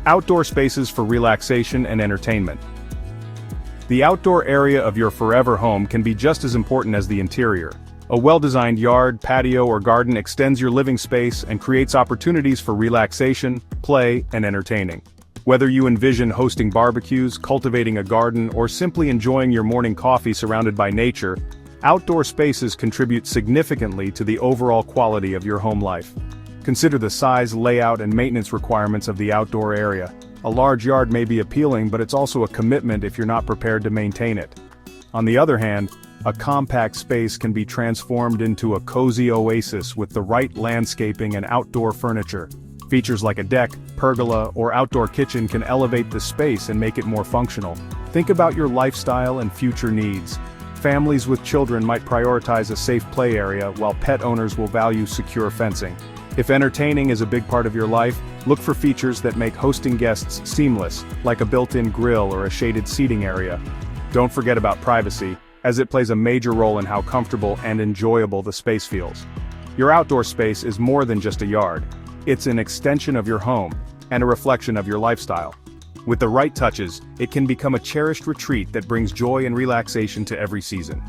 Outdoor spaces for relaxation and entertainment. The outdoor area of your forever home can be just as important as the interior. A well-designed yard, patio, or garden extends your living space and creates opportunities for relaxation, play, and entertaining. Whether you envision hosting barbecues, cultivating a garden, or simply enjoying your morning coffee surrounded by nature, outdoor spaces contribute significantly to the overall quality of your home life. Consider the size, layout, and maintenance requirements of the outdoor area. A large yard may be appealing, but it's also a commitment if you're not prepared to maintain it. On the other hand, a compact space can be transformed into a cozy oasis with the right landscaping and outdoor furniture. Features like a deck, pergola, or outdoor kitchen can elevate the space and make it more functional. Think about your lifestyle and future needs. Families with children might prioritize a safe play area, while pet owners will value secure fencing. If entertaining is a big part of your life, look for features that make hosting guests seamless, like a built-in grill or a shaded seating area. Don't forget about privacy, as it plays a major role in how comfortable and enjoyable the space feels. Your outdoor space is more than just a yard. It's an extension of your home, and a reflection of your lifestyle. With the right touches, it can become a cherished retreat that brings joy and relaxation to every season.